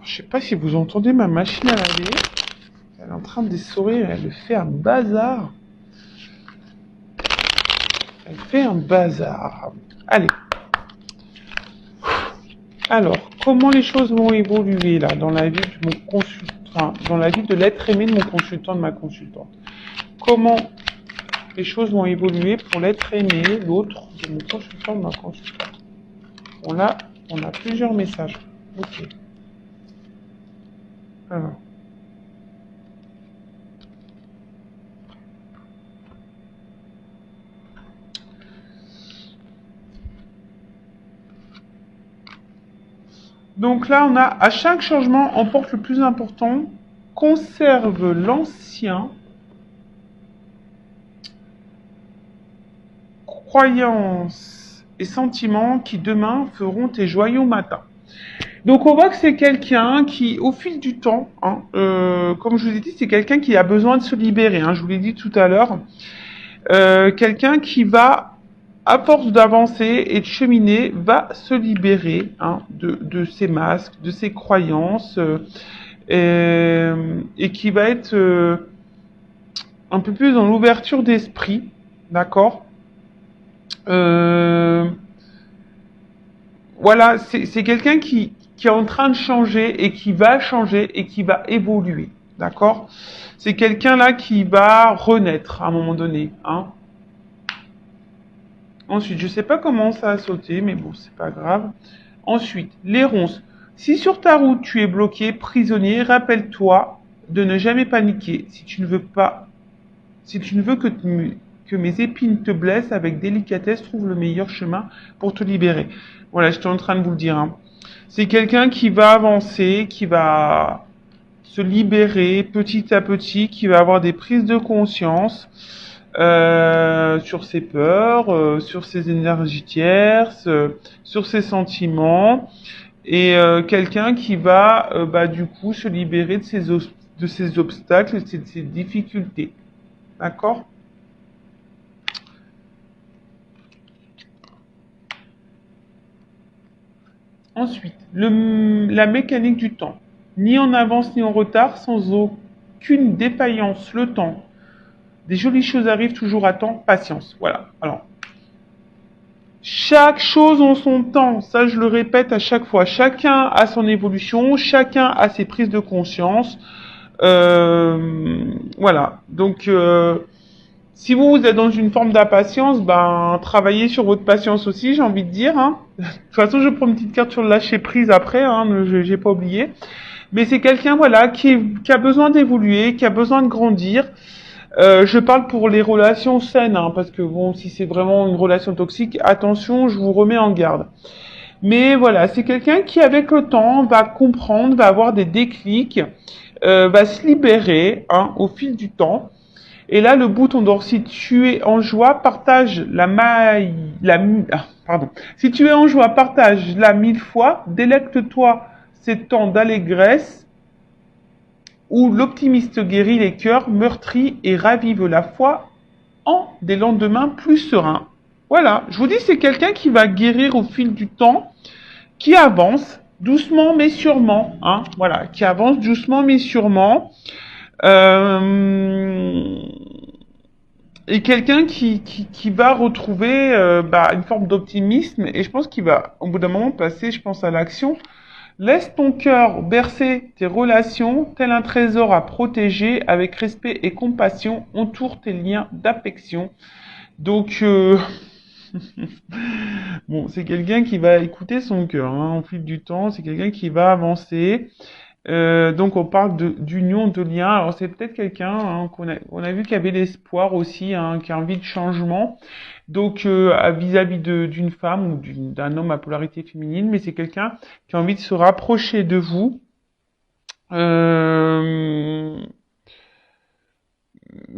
Je sais pas si vous entendez ma machine à laver. Elle est en train d'essorer, elle fait un bazar. Elle fait un bazar. Allez. Alors, comment les choses vont évoluer là dans la vie de mon consultant, dans la vie de l'être aimé de mon consultant, de ma consultante? Comment les choses vont évoluer pour l'être aimé, l'autre, de mon consultant, de ma consultante? On a plusieurs messages. Ok. Alors. Donc là, on a à chaque changement, emporte le plus important, conserve l'ancien, croyances et sentiments qui demain feront tes joyaux matins. Donc on voit que c'est quelqu'un qui, au fil du temps, hein, comme je vous ai dit, c'est quelqu'un qui a besoin de se libérer. Hein, je vous l'ai dit tout à l'heure, quelqu'un qui va, à force d'avancer et de cheminer, va se libérer hein, de ses masques, de ses croyances, et qui va être un peu plus dans l'ouverture d'esprit, d'accord. Voilà, c'est quelqu'un qui est en train de changer et qui va changer et qui va évoluer, d'accord. C'est quelqu'un là qui va renaître à un moment donné, hein. Ensuite, je sais pas comment ça a sauté, mais bon, c'est pas grave. Ensuite, les ronces. Si sur ta route tu es bloqué, prisonnier, rappelle-toi de ne jamais paniquer. Si tu ne veux que mes épines te blessent, avec délicatesse, trouve le meilleur chemin pour te libérer. Voilà, j'étais en train de vous le dire. Hein. C'est quelqu'un qui va avancer, qui va se libérer petit à petit, qui va avoir des prises de conscience sur ses peurs, sur ses énergies tierces, sur ses sentiments, et quelqu'un qui va du coup se libérer de ses obstacles, de ses difficultés. D'accord? Ensuite, la mécanique du temps. Ni en avance ni en retard, sans aucune défaillance. Le temps. Des jolies choses arrivent toujours à temps. Patience. Voilà. Alors, chaque chose en son temps. Ça, je le répète à chaque fois. Chacun a son évolution. Chacun a ses prises de conscience. Voilà. Donc, si vous êtes dans une forme d'impatience, ben travaillez sur votre patience aussi, j'ai envie de dire. Hein. De toute façon, je prends une petite carte sur le lâcher prise après, hein, j'ai pas oublié. Mais c'est quelqu'un voilà qui a besoin d'évoluer, qui a besoin de grandir. Je parle pour les relations saines, hein, parce que bon, si c'est vraiment une relation toxique, attention, je vous remets en garde. Mais voilà, c'est quelqu'un qui, avec le temps, va comprendre, va avoir des déclics, va se libérer hein, au fil du temps. Et là, le bouton d'or, si tu es en joie, partage la maille, pardon. Si tu es en joie, partage-la 1000 fois, délecte-toi ces temps d'allégresse où l'optimiste guérit les cœurs meurtris et ravive la foi en des lendemains plus sereins. Voilà, je vous dis, c'est quelqu'un qui va guérir au fil du temps, qui avance doucement mais sûrement, hein, voilà, qui avance doucement mais sûrement. Et quelqu'un qui va retrouver une forme d'optimisme et je pense qu'il va au bout d'un moment passer, je pense, à l'action. Laisse ton cœur bercer tes relations, tel un trésor à protéger, avec respect et compassion, entoure tes liens d'affection. Donc, bon, c'est quelqu'un qui va écouter son cœur hein, au fil du temps, c'est quelqu'un qui va avancer. Donc on parle d'union, de lien. Alors c'est peut-être quelqu'un hein, on a vu qu'il y avait l'espoir aussi, hein, qui a envie de changement. Donc vis-à-vis d'une femme ou d'un homme à polarité féminine, mais c'est quelqu'un qui a envie de se rapprocher de vous.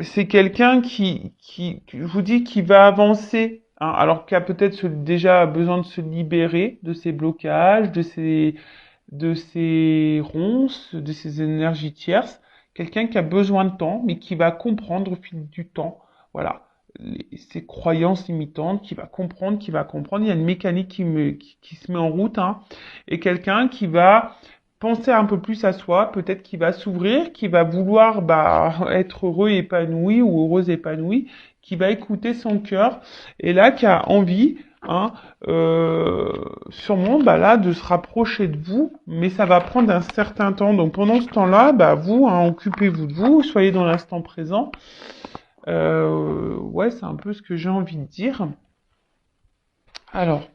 c'est quelqu'un je vous dis, qui va avancer, hein, alors qu'il a peut-être déjà besoin de se libérer de ses blocages, de ses ronces, de ses énergies tierces. Quelqu'un qui a besoin de temps, mais qui va comprendre au fil du temps, voilà, ses croyances limitantes, qui va comprendre, qui va comprendre. Il y a une mécanique qui se met en route, hein, et quelqu'un qui va penser un peu plus à soi, peut-être qu'il va s'ouvrir, qui va vouloir être heureux et épanoui ou heureuse épanouie, qui va écouter son cœur, et là qui a envie, hein, sûrement là de se rapprocher de vous, mais ça va prendre un certain temps. Donc pendant ce temps-là, vous, hein, occupez-vous de vous, soyez dans l'instant présent. Ouais, c'est un peu ce que j'ai envie de dire. Alors,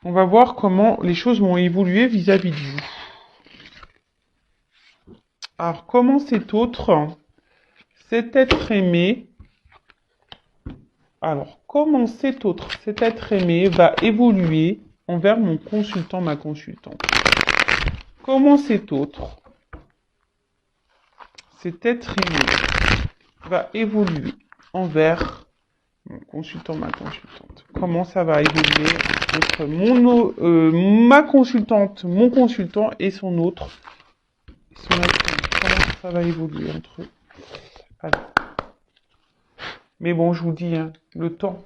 on va voir comment les choses vont évoluer vis-à-vis de vous. Alors, comment cet être aimé, cet être aimé va évoluer envers mon consultant, ma consultante? Comment cet être aimé va évoluer envers mon consultant, ma consultante? Comment ça va évoluer entre ma consultante, mon consultant et son autre, son être aimé? Comment ça va évoluer entre eux? Alors. Mais bon, je vous dis, hein, le temps.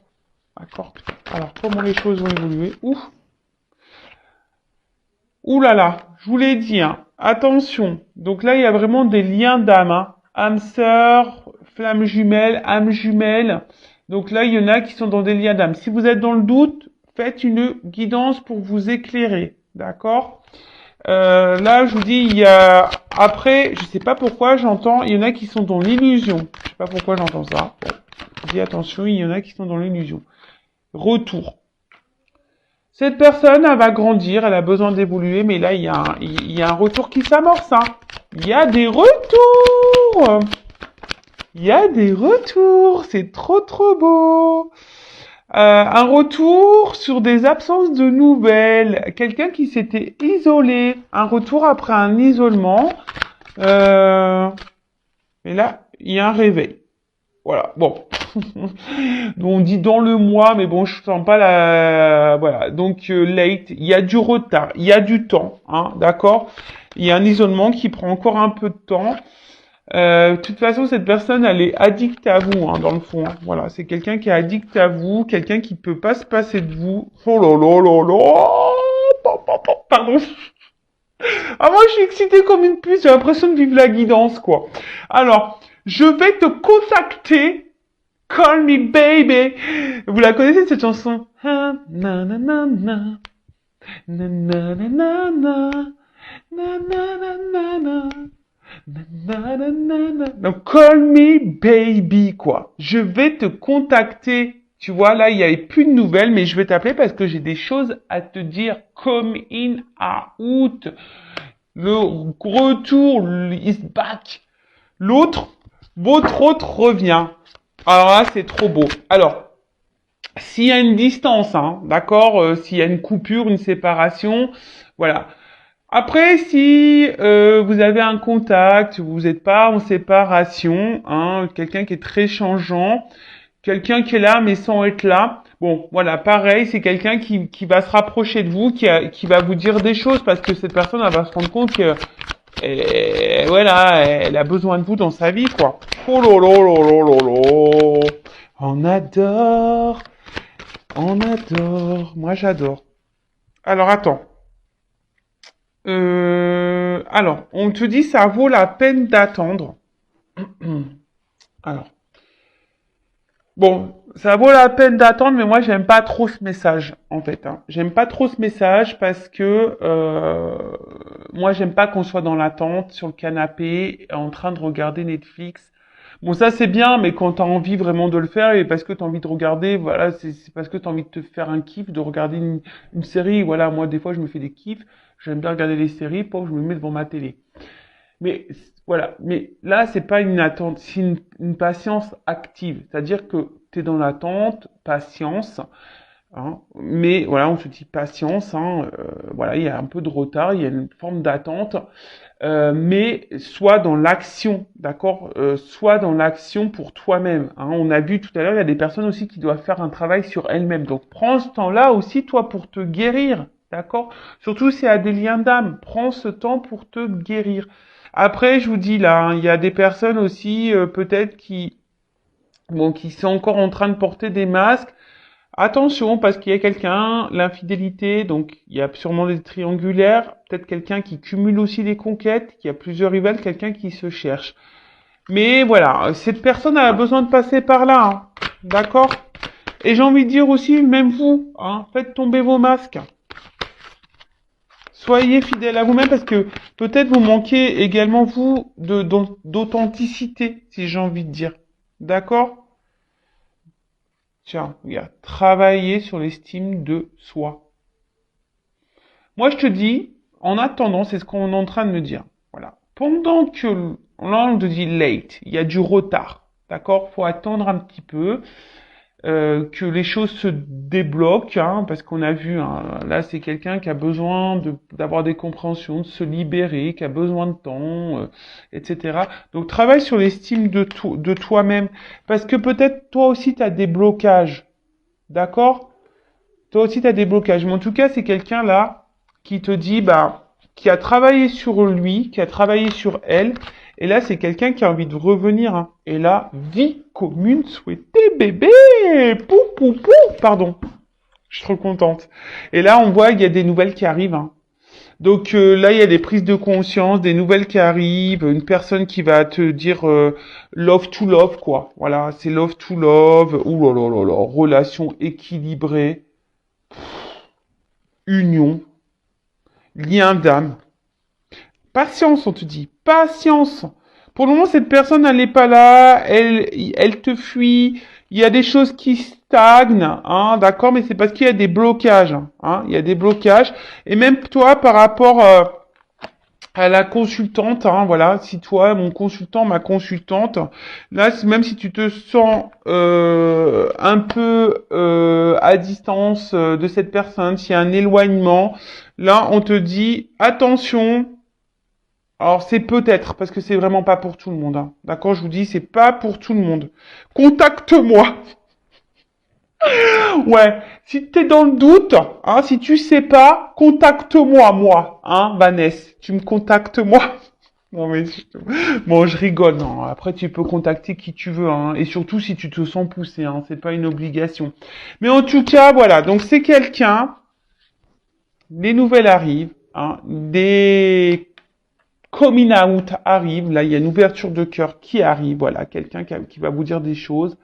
D'accord? Alors, comment les choses vont évoluer? Ouh là là, je vous l'ai dit, hein, attention. Donc là, il y a vraiment des liens d'âme, hein. Âme sœur, flamme jumelle, âme jumelle. Donc là, il y en a qui sont dans des liens d'âme. Si vous êtes dans le doute, faites une guidance pour vous éclairer. D'accord? Là, je vous dis, il y a... Après, je sais pas pourquoi j'entends, il y en a qui sont dans l'illusion. Je sais pas pourquoi j'entends ça. Bon. Je dis attention, il y en a qui sont dans l'illusion. Retour. Cette personne, elle va grandir, elle a besoin d'évoluer, mais là, il y a un retour qui s'amorce, hein. Il y a des retours. Il y a des retours. C'est trop, trop beau. Un retour sur des absences de nouvelles. Quelqu'un qui s'était isolé. Un retour après un isolement. Et là, il y a un réveil. Voilà, bon. On dit dans le mois, mais bon, je sens pas la... Voilà, donc late, il y a du retard, il y a du temps, hein, d'accord? Il y a un isolement qui prend encore un peu de temps. De toute façon, cette personne, elle est addicte à vous, hein, dans le fond. Hein. Voilà, c'est quelqu'un qui est addict à vous, quelqu'un qui peut pas se passer de vous. Oh là là là là. Pardon. Ah, moi, je suis excitée comme une puce, j'ai l'impression de vivre la guidance, quoi. Alors, je vais te contacter. Call me baby. Vous la connaissez cette chanson? Na na na na na na na na na na na na na na. Donc call me baby quoi. Je vais te contacter. Tu vois là il y avait plus de nouvelles mais je vais t'appeler parce que j'ai des choses à te dire. Come in out. Le retour is back. Votre autre revient. Alors là, c'est trop beau. Alors, s'il y a une distance, hein, d'accord, s'il y a une coupure, une séparation, voilà. Après, si vous avez un contact, vous n'êtes pas en séparation, hein, quelqu'un qui est très changeant, quelqu'un qui est là mais sans être là, bon, voilà, pareil, c'est quelqu'un qui va se rapprocher de vous, qui va vous dire des choses parce que cette personne, elle va se rendre compte que voilà, elle a besoin de vous dans sa vie, quoi. Oh là là là là là là. On adore. Moi, j'adore. Alors, attends. Alors, on te dit ça vaut la peine d'attendre. Alors. Bon, ça vaut la peine d'attendre, mais moi j'aime pas trop ce message en fait. Hein. J'aime pas trop ce message parce que moi j'aime pas qu'on soit dans l'attente sur le canapé en train de regarder Netflix. Bon ça c'est bien, mais quand t'as envie vraiment de le faire et parce que t'as envie de regarder, voilà, c'est parce que t'as envie de te faire un kiff, de regarder une série. Voilà, moi des fois je me fais des kiffs. J'aime bien regarder les séries, pour que je me mets devant ma télé. Mais voilà, mais là, c'est pas une attente, c'est une patience active. C'est-à-dire que tu es dans l'attente, patience. hein. Mais voilà, on se dit patience, hein, voilà, il y a un peu de retard, il y a une forme d'attente, mais sois dans l'action, d'accord? Sois dans l'action pour toi-même, hein. On a vu tout à l'heure, il y a des personnes aussi qui doivent faire un travail sur elles-mêmes. Donc prends ce temps-là aussi, toi, pour te guérir, d'accord? Surtout si y a des liens d'âme, prends ce temps pour te guérir. Après, je vous dis là, hein, il y a des personnes aussi, peut-être qui sont encore en train de porter des masques. Attention, parce qu'il y a quelqu'un, l'infidélité, donc il y a sûrement des triangulaires, peut-être quelqu'un qui cumule aussi les conquêtes, qui a plusieurs rivales, quelqu'un qui se cherche. Mais voilà, cette personne a besoin de passer par là, hein. D'accord? Et j'ai envie de dire aussi, même vous, hein, faites tomber vos masques. Soyez fidèles à vous-même parce que peut-être vous manquez également vous d'authenticité, si j'ai envie de dire. D'accord? Tiens, regarde, travailler sur l'estime de soi. Moi, je te dis, en attendant, c'est ce qu'on est en train de me dire. Voilà. Pendant que, là, on te dit late, il y a du retard. D'accord? Faut attendre un petit peu, que les choses se débloquent, hein, parce qu'on a vu, hein, là, c'est quelqu'un qui a besoin d'avoir des compréhensions, de se libérer, qui a besoin de temps, etc. Donc, travaille sur l'estime de toi-même, parce que peut-être toi aussi, tu as des blocages. D'accord? Toi aussi, tu as des blocages. Mais en tout cas, c'est quelqu'un là qui te dit, bah, qui a travaillé sur lui, qui a travaillé sur elle. Et là, c'est quelqu'un qui a envie de revenir, hein. Et là, vie commune souhaitée, bébé! Pou, pou, pou! Pardon. Je suis trop contente. Et là, on voit qu'il y a des nouvelles qui arrivent, hein. Donc là, il y a des prises de conscience, des nouvelles qui arrivent, une personne qui va te dire love to love, quoi. Voilà, c'est love to love. Ouh là là là là, relation équilibrée, union, lien d'âme. Patience, on te dit. Patience. Pour le moment, cette personne, elle n'est pas là. Elle te fuit. Il y a des choses qui stagnent, hein, d'accord, mais c'est parce qu'il y a des blocages, hein. Il y a des blocages. Et même toi, par rapport à la consultante, hein, voilà, si toi, mon consultant, ma consultante, là, même si tu te sens un peu à distance de cette personne, s'il y a un éloignement, là, on te dit attention. Alors c'est peut-être parce que c'est vraiment pas pour tout le monde, hein. D'accord, je vous dis, c'est pas pour tout le monde. Contacte-moi. Ouais, si t'es dans le doute, hein, si tu sais pas, contacte-moi, moi, hein, Vanessa. Tu me contactes moi. Non mais bon, je rigole. Non. Après, tu peux contacter qui tu veux, hein, et surtout si tu te sens poussé, hein, c'est pas une obligation. Mais en tout cas, voilà. Donc c'est quelqu'un. Les nouvelles arrivent, hein, des coming out arrivent. Là, il y a une ouverture de cœur qui arrive. Voilà, quelqu'un qui va vous dire des choses,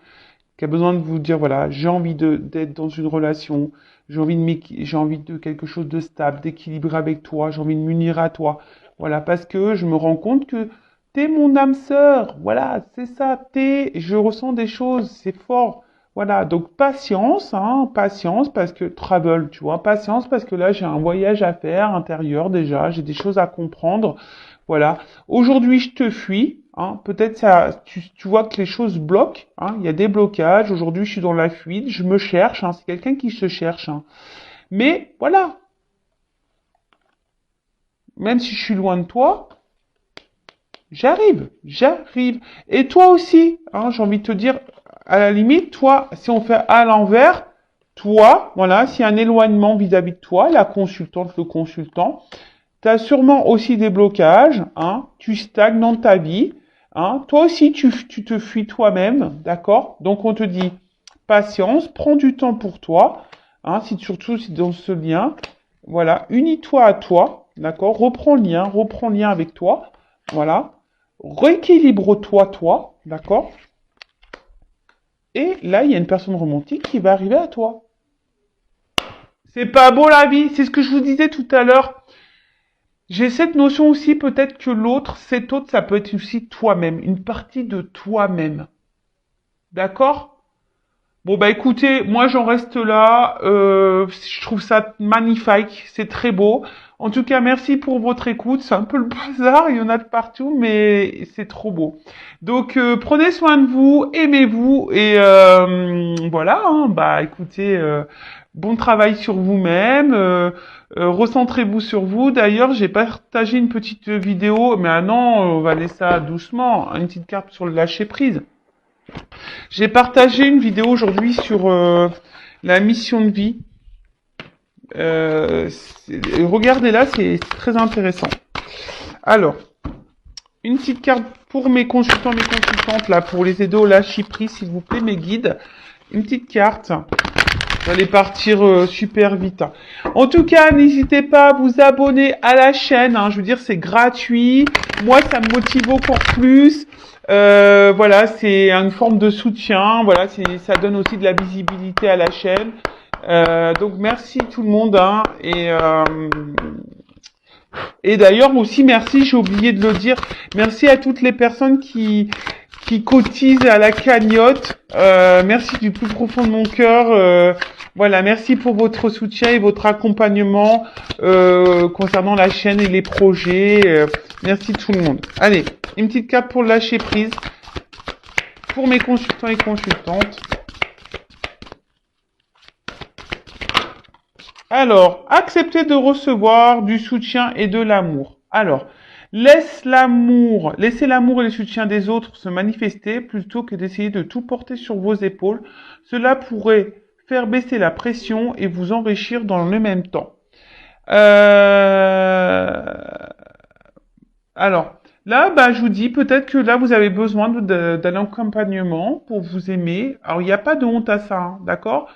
qui a besoin de vous dire, voilà, j'ai envie d'être dans une relation, j'ai envie de quelque chose de stable, d'équilibré avec toi, j'ai envie de m'unir à toi. Voilà, parce que je me rends compte que t'es mon âme sœur. Voilà, c'est ça, je ressens des choses, c'est fort. Voilà, donc patience, hein, patience parce que travel, tu vois, patience parce que là j'ai un voyage à faire intérieur déjà, j'ai des choses à comprendre. Voilà. Aujourd'hui, je te fuis, hein. Peut-être ça, tu vois que les choses bloquent, hein. Il y a des blocages. Aujourd'hui, je suis dans la fuite. Je me cherche, hein. C'est quelqu'un qui se cherche, hein. Mais voilà. Même si je suis loin de toi, j'arrive, j'arrive. Et toi aussi, hein. J'ai envie de te dire, à la limite, toi, si on fait à l'envers, toi, voilà, s'il y a un éloignement vis-à-vis de toi, la consultante, le consultant, tu as sûrement aussi des blocages, hein, tu stagnes dans ta vie, hein, toi aussi tu te fuis toi-même, d'accord? Donc on te dit patience, prends du temps pour toi, hein, surtout si dans ce lien, voilà, unis-toi à toi, d'accord? Reprends lien avec toi, voilà, rééquilibre-toi, toi, d'accord? Et là, il y a une personne romantique qui va arriver à toi. C'est pas beau la vie, c'est ce que je vous disais tout à l'heure. J'ai cette notion aussi, peut-être que l'autre, cet autre, ça peut être aussi toi-même, une partie de toi-même. D'accord? Bon bah écoutez, moi j'en reste là. Je trouve ça magnifique, c'est très beau. En tout cas, merci pour votre écoute. C'est un peu le bazar, il y en a de partout, mais c'est trop beau. Donc prenez soin de vous, aimez-vous et voilà. Hein, bah écoutez, Bon travail sur vous-même. Recentrez-vous sur vous. D'ailleurs, j'ai partagé une petite vidéo, mais ah non, on va laisser ça doucement. Une petite carte sur le lâcher prise. J'ai partagé une vidéo aujourd'hui sur la mission de vie. Regardez-la, c'est très intéressant. Alors, une petite carte pour mes consultants, mes consultantes, là, pour les aider au lâcher prise, s'il vous plaît, mes guides. Une petite carte. Vous allez partir super vite. En tout cas, n'hésitez pas à vous abonner à la chaîne. Je veux dire, c'est gratuit. Moi, ça me motive encore plus. Voilà, c'est une forme de soutien. Voilà, ça donne aussi de la visibilité à la chaîne. Donc, merci tout le monde. Et d'ailleurs aussi, merci, j'ai oublié de le dire. Merci à toutes les personnes qui cotisent à la cagnotte. Merci du plus profond de mon cœur. Voilà, merci pour votre soutien et votre accompagnement concernant la chaîne et les projets. Merci tout le monde. Allez, une petite carte pour lâcher prise pour mes consultants et consultantes. Alors, accepter de recevoir du soutien et de l'amour. Alors, laissez l'amour et le soutien des autres se manifester plutôt que d'essayer de tout porter sur vos épaules. Cela pourrait faire baisser la pression et vous enrichir dans le même temps. Alors, là, je vous dis peut-être que là, vous avez besoin d'un accompagnement pour vous aimer. Alors, il n'y a pas de honte à ça, d'accord?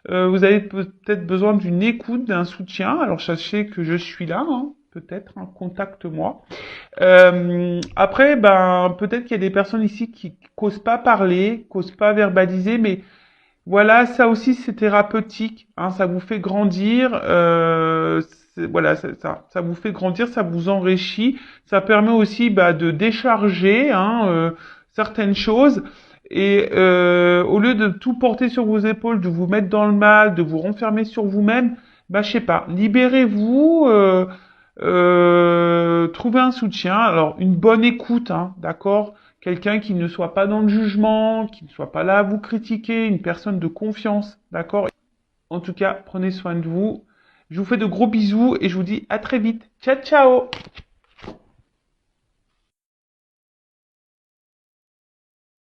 Vous avez peut-être besoin d'une écoute, d'un soutien. Alors, sachez que je suis là, peut-être, contacte-moi. Après, peut-être qu'il y a des personnes ici qui causent pas parler, causent pas verbaliser, mais voilà, ça aussi c'est thérapeutique, ça vous fait grandir, voilà, ça vous fait grandir, ça vous enrichit, ça permet aussi de décharger certaines choses. Et au lieu de tout porter sur vos épaules, de vous mettre dans le mal, de vous renfermer sur vous-même, je sais pas, libérez-vous, trouvez un soutien. Alors une bonne écoute, d'accord? Quelqu'un qui ne soit pas dans le jugement, qui ne soit pas là à vous critiquer, une personne de confiance, d'accord? En tout cas, prenez soin de vous. Je vous fais de gros bisous et je vous dis à très vite. Ciao, ciao!